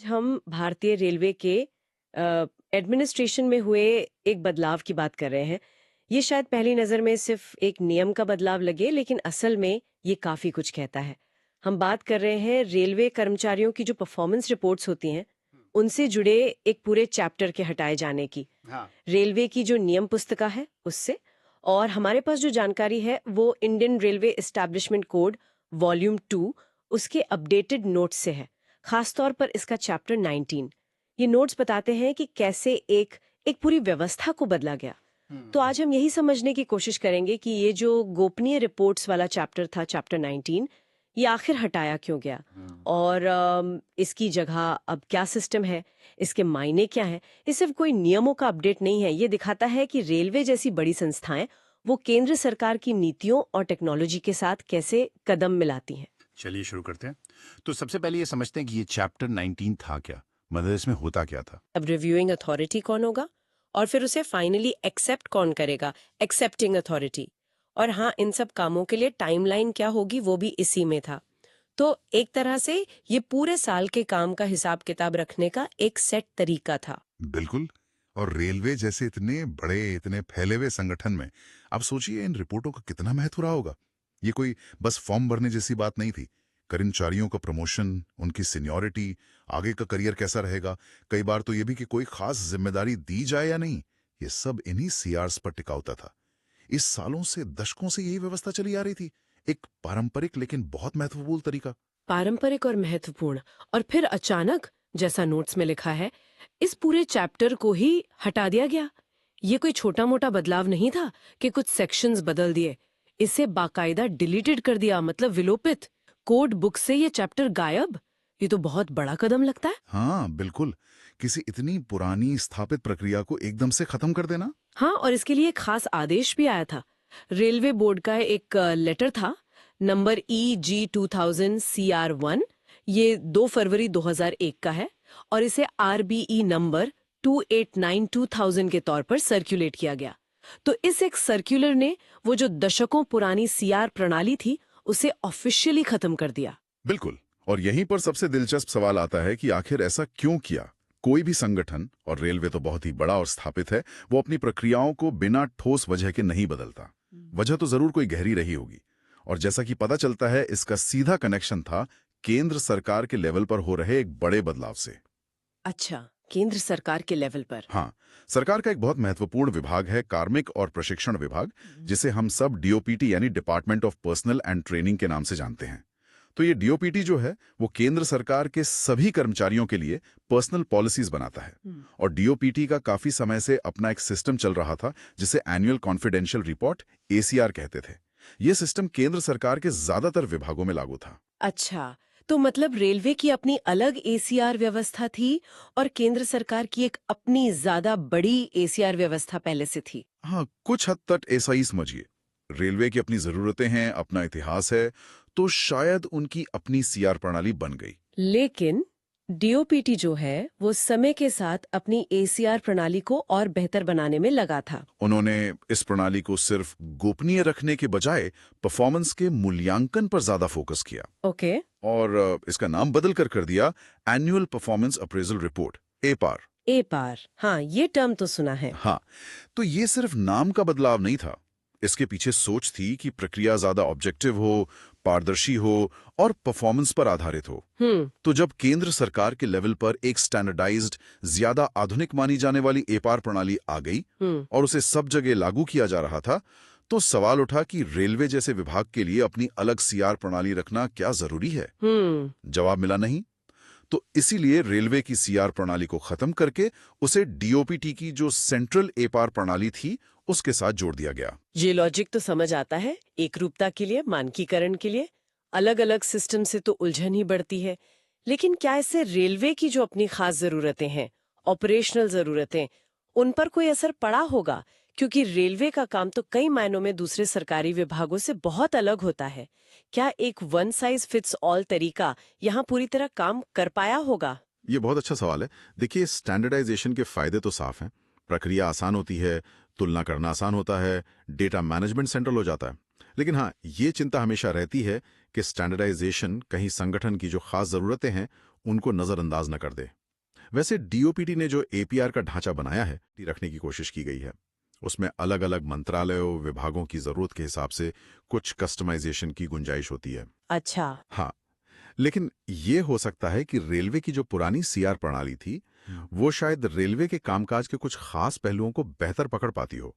हम भारतीय रेलवे के एडमिनिस्ट्रेशन में हुए एक बदलाव की बात कर रहे हैं। ये शायद पहली नज़र में सिर्फ एक नियम का बदलाव लगे, लेकिन असल में ये काफ़ी कुछ कहता है। हम बात कर रहे हैं रेलवे कर्मचारियों की जो परफॉर्मेंस रिपोर्ट्स होती हैं, उनसे जुड़े एक पूरे चैप्टर के हटाए जाने की। हाँ। रेलवे की जो नियम पुस्तिका है उससे, और हमारे पास जो जानकारी है वो Indian railway establishment code volume 2 उसके अपडेटेड नोट्स से है। खासतौर पर इसका चैप्टर 19। ये नोट्स बताते हैं कि कैसे एक एक पूरी व्यवस्था को बदला गया। तो आज हम यही समझने की कोशिश करेंगे कि ये जो गोपनीय रिपोर्ट्स वाला चैप्टर था, चैप्टर 19, ये आखिर हटाया क्यों गया, और इसकी जगह अब क्या सिस्टम है, इसके मायने क्या हैं। ये सिर्फ कोई नियमों का अपडेट नहीं है, ये दिखाता है कि रेलवे जैसी बड़ी संस्थाएं वो केंद्र सरकार की नीतियों और टेक्नोलॉजी के साथ कैसे कदम मिलाती हैं। चलिए शुरू करते हैं। तो सबसे पहले ये समझते हैं कि ये चैप्टर 19 था क्या, मतलब इसमें होता क्या था। अब रिव्यूइंग अथॉरिटी कौन होगा, और फिर उसे फाइनली एक्सेप्ट कौन करेगा, एक्सेप्टिंग अथॉरिटी। और हाँ, इन सब कामों के लिए टाइमलाइन क्या होगी वो भी इसी में था। तो एक तरह से ये पूरे साल के काम का हिसाब किताब रखने का एक सेट तरीका था। बिल्कुल। और रेलवे जैसे इतने बड़े, इतने फैले हुए संगठन में आप सोचिए इन रिपोर्टों का कितना महत्व रहा होगा। ये कोई बस फॉर्म भरने जैसी बात नहीं थी। कर्मचारियों का प्रमोशन, उनकी सीनियरिटी, आगे का करियर कैसा रहेगा, कई बार तो ये भी कि कोई खास जिम्मेदारी दी जाए या नहीं, ये सब इन्हीं सीआरस पर टिका होता था। इस सालों से, दशकों से यही व्यवस्था चली आ रही थी। एक पारंपरिक लेकिन बहुत महत्वपूर्ण तरीका। पारंपरिक और महत्वपूर्ण, और फिर अचानक, जैसा नोट्स में लिखा है, इस पूरे चैप्टर को ही हटा दिया गया। ये कोई छोटा मोटा बदलाव नहीं था कि कुछ सेक्शंस बदल दिए। इसे बाकायदा डिलीटेड कर दिया, मतलब विलोपित। कोड बुक से ये चैप्टर गायब। ये तो बहुत बड़ा कदम लगता है। हाँ बिल्कुल। किसी इतनी पुरानी स्थापित प्रक्रिया को एकदम से खत्म कर देना। हाँ, और इसके लिए एक खास आदेश भी आया था। रेलवे बोर्ड का एक लेटर था, नंबर EG 2000 CR1। ये 2 फरवरी 2001 का है, और इसे RBE नंबर 289/2000 के तौर पर सर्कुलेट किया गया। तो इस एक सर्कुलर ने वो जो दशकों पुरानी CR प्रणाली थी उसे ऑफिशियली खत्म कर दिया। बिल्कुल। और यहीं पर सबसे दिलचस्प सवाल आता है कि आखिर ऐसा क्यों किया। कोई भी संगठन, और रेलवे तो बहुत ही बड़ा और स्थापित है, वो अपनी प्रक्रियाओं को बिना ठोस वजह के नहीं बदलता। वजह तो जरूर कोई गहरी रही होगी। और जैसा कि पता चलता है, इसका सीधा कनेक्शन था केंद्र सरकार के लेवल पर हो रहे एक बड़े बदलाव से। अच्छा, केंद्र सरकार के लेवल पर। हाँ, सरकार का एक बहुत महत्वपूर्ण विभाग है कार्मिक और प्रशिक्षण विभाग, जिसे हम सब डीओपीटी यानी department of personal and training के नाम से जानते हैं। तो ये डीओपीटी जो है वो केंद्र सरकार के सभी कर्मचारियों के लिए पर्सनल पॉलिसीज बनाता है। और डीओपीटी का काफी समय से अपना एक सिस्टम चल रहा था जिसे एनुअल कॉन्फिडेंशियल रिपोर्ट एसीआर कहते थे। ये सिस्टम केंद्र सरकार के ज्यादातर विभागों में लागू था। अच्छा, तो मतलब रेलवे की अपनी अलग ACR व्यवस्था थी, और केंद्र सरकार की एक अपनी ज्यादा बड़ी ACR व्यवस्था पहले से थी। हाँ, कुछ हद तक ऐसा ही समझिए। रेलवे की अपनी जरूरतें हैं, अपना इतिहास है, तो शायद उनकी अपनी सीआर प्रणाली बन गई। लेकिन DOPT जो है वो समय के साथ अपनी ACR प्रणाली को और बेहतर बनाने में लगा था। उन्होंने इस प्रणाली को सिर्फ गोपनीय रखने के बजाय परफॉर्मेंस के मूल्यांकन पर ज्यादा फोकस किया। ओके। और इसका नाम बदल कर दिया annual performance appraisal report, APAR. APAR, हाँ, ये टर्म तो सुना है। हाँ, तो ये सिर्फ नाम का बदलाव नहीं था। इसके पीछे सोच थी कि प्रक्रिया ज्यादा ऑब्जेक्टिव हो, पारदर्शी हो और परफॉर्मेंस पर आधारित हो। तो जब केंद्र सरकार के लेवल पर एक स्टैंडर्डाइज्ड, ज्यादा आधुनिक मानी जाने वाली एपार प्रणाली आ गई और उसे सब जगह लागू किया जा रहा था, तो सवाल उठा कि रेलवे जैसे विभाग के लिए अपनी अलग सीआर प्रणाली रखना क्या जरूरी है। जवाब मिला नहीं। तो इसीलिए रेलवे की सीआर प्रणाली को खत्म करके उसे डीओपीटी की जो सेंट्रल एपार प्रणाली थी उसके साथ जोड़ दिया गया। ये लॉजिक तो समझ आता है, एक रूपता के लिए, मानकीकरण के लिए। अलग अलग सिस्टम से तो उलझन ही बढ़ती है। लेकिन क्या इससे रेलवे की जो अपनी खास जरूरतें हैं, ऑपरेशनल जरूरतें, उन पर कोई असर पड़ा होगा? क्योंकि रेलवे का काम तो कई मायनों में दूसरे सरकारी विभागों से बहुत अलग होता है। क्या एक वन साइज फिट्स ऑल तरीका यहाँ पूरी तरह काम कर पाया होगा? ये बहुत अच्छा सवाल है। देखिए, स्टैंडर्डाइजेशन के फायदे तो साफ हैं। प्रक्रिया आसान होती है, तुलना करना आसान होता है, डेटा मैनेजमेंट सेंट्रल हो जाता है। लेकिन हाँ, ये चिंता हमेशा रहती है कि स्टैंडर्डाइजेशन कहीं संगठन की जो खास जरूरतें हैं उनको नजरअंदाज न कर दे। वैसे डीओपीटी ने जो एपीआर का ढांचा बनाया है रखने की कोशिश की गई है। उसमें अलग अलग मंत्रालयों विभागों की जरूरत के हिसाब से कुछ कस्टमाइजेशन की गुंजाइश होती है। अच्छा। हाँ, लेकिन ये हो सकता है कि रेलवे की जो पुरानी सीआर प्रणाली थी वो शायद रेलवे के कामकाज के कुछ खास पहलुओं को बेहतर पकड़ पाती हो,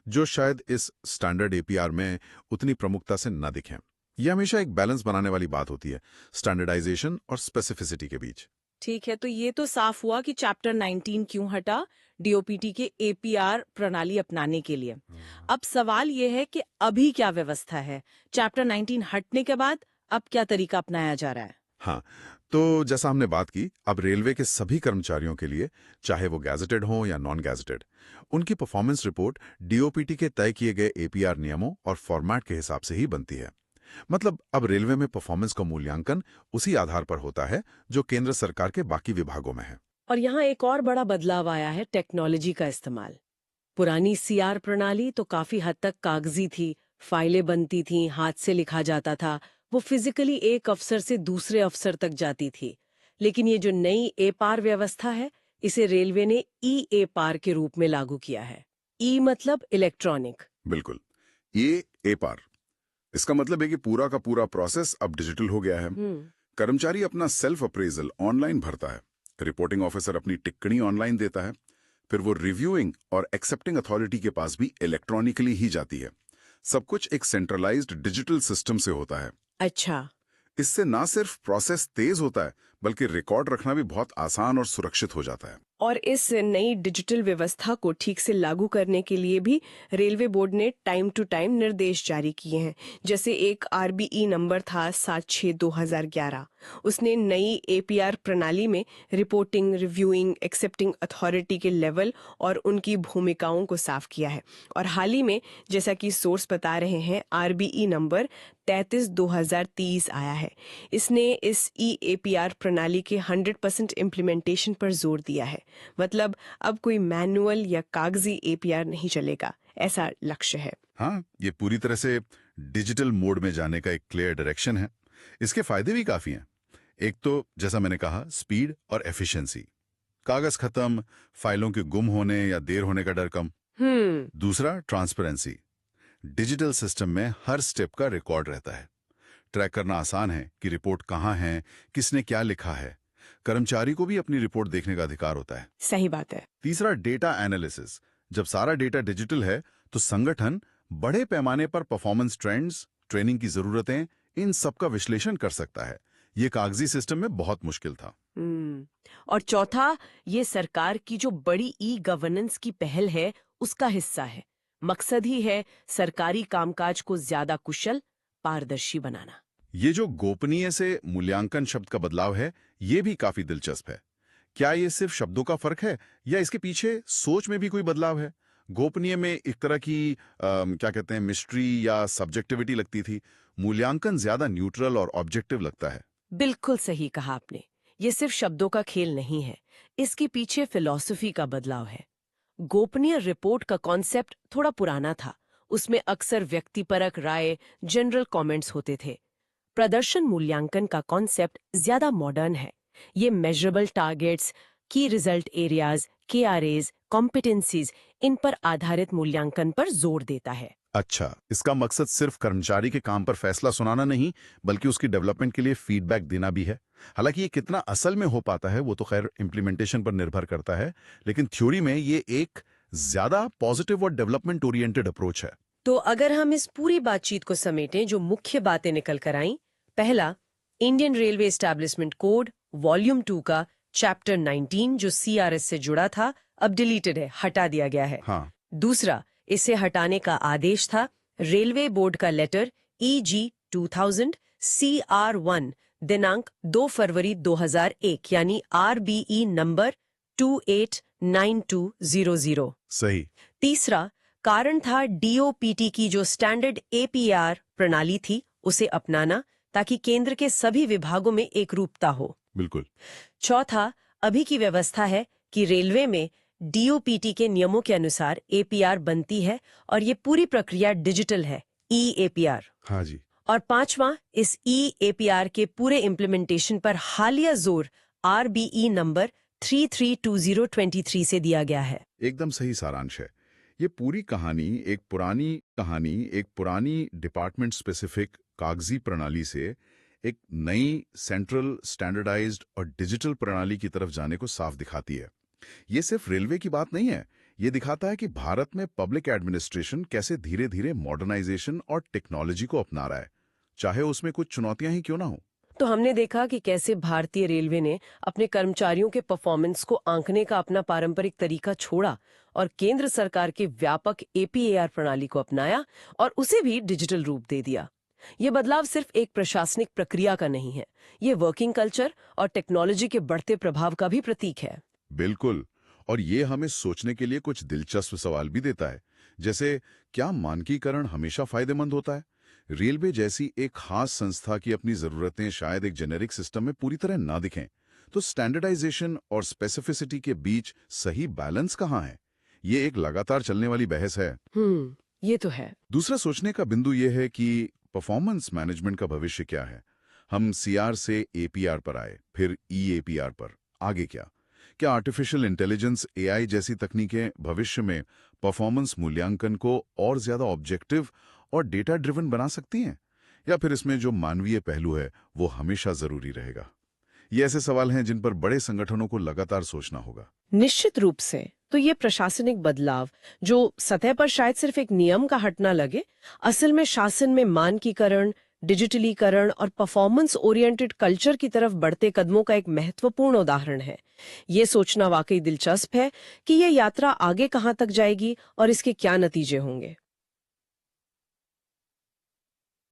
जो शायद इस स्टैंडर्ड एपीआर में उतनी प्रमुखता से न दिखें। यह हमेशा एक बैलेंस बनाने वाली बात होती है स्टैंडर्डाइजेशन और स्पेसिफिसिटी के बीच। ठीक है, तो ये तो साफ हुआ कि चैप्टर 19 क्यों हटा, डीओपीटी के एपीआर प्रणाली अपनाने के लिए। अब सवाल ये है कि अभी क्या व्यवस्था है? चैप्टर 19 हटने के बाद अब क्या तरीका अपनाया जा रहा है? हाँ, तो जैसा हमने बात की, अब रेलवे के सभी कर्मचारियों के लिए, चाहे वो गैजेटेड हो या नॉन गैजेटेड, उनकी परफॉर्मेंस रिपोर्ट डीओपीटी के तय किए गए एपीआर नियमों और फॉर्मेट के हिसाब से ही बनती है। मतलब अब रेलवे में परफॉर्मेंस का मूल्यांकन उसी आधार पर होता है जो केंद्र सरकार के बाकी विभागों में है। और यहाँ एक और बड़ा बदलाव आया है, टेक्नोलॉजी का इस्तेमाल। पुरानी सीआर प्रणाली तो काफी हद तक कागजी थी, फाइलें बनती थीं, हाथ से लिखा जाता था, वो फिजिकली एक अफसर से दूसरे अफसर तक जाती थी। लेकिन ये जो नई एपार व्यवस्था है, इसे रेलवे ने ई एपार के रूप में लागू किया है। ई मतलब इलेक्ट्रॉनिक। बिल्कुल, ये एपार, इसका मतलब है कि पूरा का पूरा प्रोसेस अब डिजिटल हो गया है। कर्मचारी अपना सेल्फ अप्रेजल ऑनलाइन भरता है, रिपोर्टिंग ऑफिसर अपनी टिप्पणी ऑनलाइन देता है, फिर वो रिव्यूइंग और एक्सेप्टिंग अथॉरिटी के पास भी इलेक्ट्रॉनिकली ही जाती है। सब कुछ एक सेंट्रलाइज्ड डिजिटल सिस्टम से होता है। अच्छा। इससे ना सिर्फ प्रोसेस तेज होता है, बल्कि रिकॉर्ड रखना भी बहुत आसान और सुरक्षित हो जाता है। और इस नई डिजिटल व्यवस्था को ठीक से लागू करने के लिए भी रेलवे बोर्ड ने टाइम टू टाइम निर्देश जारी किए हैं। जैसे एक आरबीई नंबर था 76/2011, उसने नई एपीआर प्रणाली में रिपोर्टिंग, रिव्यूइंग, एक्सेप्टिंग अथॉरिटी के लेवल और उनकी भूमिकाओं को साफ किया है। और हाल ही में, जैसा कि सोर्स बता रहे हैं, आरबीई नंबर 33/2030 आया है। इसने इस ई एपीआर प्रणाली के 100% इम्प्लीमेंटेशन पर जोर दिया है। मतलब अब कोई मैनुअल या कागजी एपीआर नहीं चलेगा, ऐसा लक्ष्य है। हाँ, ये पूरी तरह से डिजिटल मोड में जाने का एक क्लियर डायरेक्शन है। इसके फायदे भी काफी हैं। एक तो जैसा मैंने कहा, स्पीड और एफिशिएंसी, कागज खत्म, फाइलों के गुम होने या देर होने का डर कम। दूसरा, ट्रांसपेरेंसी, डिजिटल सिस्टम में हर स्टेप का रिकॉर्ड रहता है। ट्रैक करना आसान है कि रिपोर्ट कहाँ है, किसने क्या लिखा है। कर्मचारी को भी अपनी रिपोर्ट देखने का अधिकार होता है। सही बात है। तीसरा, डेटा एनालिसिस, जब सारा डेटा डिजिटल है तो संगठन बड़े पैमाने पर परफॉर्मेंस ट्रेंड्स, ट्रेनिंग की जरूरतें, इन सब का विश्लेषण कर सकता है। ये कागजी सिस्टम में बहुत मुश्किल था। और चौथा, ये सरकार की जो बड़ी ई गवर्नेंस की पहल है, उसका हिस्सा है। मकसद ही है सरकारी कामकाज को ज्यादा कुशल, पारदर्शी बनाना। ये जो गोपनीय से मूल्यांकन शब्द का बदलाव है, ये भी काफी दिलचस्प है। क्या ये सिर्फ शब्दों का फर्क है या इसके पीछे सोच में भी कोई बदलाव है? गोपनीय में एक तरह की क्या कहते हैं, मिस्ट्री या सब्जेक्टिविटी लगती थी। मूल्यांकन ज्यादा न्यूट्रल और ऑब्जेक्टिव लगता है। बिल्कुल सही कहा आपने। ये सिर्फ शब्दों का खेल नहीं है, इसके पीछे फिलॉसफी का बदलाव है। गोपनीय रिपोर्ट का कॉन्सेप्ट थोड़ा पुराना था। उसमें अक्सर व्यक्तिपरक राय, जनरल कमेंट्स होते थे। प्रदर्शन मूल्यांकन का कॉन्सेप्ट ज्यादा मॉडर्न है। ये मेजरेबल टारगेट्स, की रिजल्ट एरियाज, KRAs, कॉम्पिटेंसीज, इन पर आधारित मूल्यांकन पर जोर देता है। अच्छा, इसका मकसद सिर्फ कर्मचारी के काम पर फैसला सुनाना नहीं, बल्कि उसकी डेवलपमेंट के लिए फीडबैक देना भी है। हालांकि ये कितना असल में हो पाता है वो तो खैर इम्प्लीमेंटेशन पर निर्भर करता है, लेकिन थ्योरी में ये एक ज्यादा पॉजिटिव और डेवलपमेंट ओरिएंटेड अप्रोच है। तो अगर हम इस पूरी बातचीत को समेटें, जो मुख्य बातें निकल कर आईं, पहला, Indian railway establishment code volume 2 का चैप्टर 19 जो CRS से जुड़ा था, अब डिलीटेड है, हटा दिया गया है। हाँ। दूसरा, इसे हटाने का आदेश था रेलवे बोर्ड का लेटर EG 2000 CR1 दिनांक 2 फरवरी 2001, यानी RBE नंबर 289200। सही। तीसरा कारण था DOPT की जो स्टैंडर्ड APR प्रणाली थी, उसे अपनाना, ताकि केंद्र के सभी विभागों में एकरूपता हो। बिल्कुल। चौथा, अभी की व्यवस्था है कि रेलवे में DOPT के नियमों के अनुसार APR बनती है और ये पूरी प्रक्रिया डिजिटल है, E-APR। हाँ जी। और पांचवा, इस E-APR के पूरे इम्प्लीमेंटेशन पर हालिया जोर RBE नंबर 332023 से दिया गया है। एकदम सही सारांश है। ये पूरी कहानी एक पुरानी डिपार्टमेंट स्पेसिफिक कागजी प्रणाली से एक नई सेंट्रल स्टैंडर्डाइज्ड और डिजिटल प्रणाली की तरफ जाने को साफ दिखाती है। ये सिर्फ रेलवे की बात नहीं है, ये दिखाता है कि भारत में पब्लिक एडमिनिस्ट्रेशन कैसे धीरे धीरे मॉडर्नाइजेशन और टेक्नोलॉजी को अपना रहा है, चाहे उसमें कुछ चुनौतियां ही क्यों ना हो। तो हमने देखा कि कैसे भारतीय रेलवे ने अपने कर्मचारियों के परफॉर्मेंस को आंकने का अपना पारंपरिक तरीका छोड़ा और केंद्र सरकार के व्यापक APAR प्रणाली को अपनाया और उसे भी डिजिटल रूप दे दिया। ये बदलाव सिर्फ एक प्रशासनिक प्रक्रिया का नहीं है, ये वर्किंग कल्चर और टेक्नोलॉजी के बढ़ते प्रभाव का भी प्रतीक है। बिल्कुल, और ये हमें सोचने के लिए कुछ दिलचस्प सवाल भी देता है, जैसे क्या मानकीकरण हमेशा फायदेमंद होता है? रेलवे जैसी एक खास संस्था की अपनी जरूरतें शायद एक जेनेरिक सिस्टम में पूरी तरह ना दिखें, तो स्टैंडर्डाइजेशन और स्पेसिफिसिटी के बीच सही बैलेंस कहाँ है? ये एक लगातार चलने वाली बहस है। ये तो है। दूसरा सोचने का बिंदु यह है कि परफॉर्मेंस मैनेजमेंट का भविष्य क्या है? हम CR से APR पर आए, फिर EAPR पर, आगे क्या? क्या आर्टिफिशियल इंटेलिजेंस AI जैसी तकनीकें भविष्य में परफॉर्मेंस मूल्यांकन को और ज्यादा ऑब्जेक्टिव और डेटा ड्रिवन बना सकती हैं? या फिर इसमें जो मानवीय पहलू है वो हमेशा जरूरी रहेगा? ये ऐसे सवाल हैं जिन पर बड़े संगठनों को लगातार सोचना होगा। निश्चित रूप से। तो ये प्रशासनिक बदलाव जो सतह पर शायद सिर्फ एक नियम का हटना लगे, असल में शासन में मानकीकरण, डिजिटलीकरण और परफॉर्मेंस ओरिएंटेड कल्चर की तरफ बढ़ते कदमों का एक महत्वपूर्ण उदाहरण है। ये सोचना वाकई दिलचस्प है कि ये यात्रा आगे कहां तक जाएगी और इसके क्या नतीजे होंगे।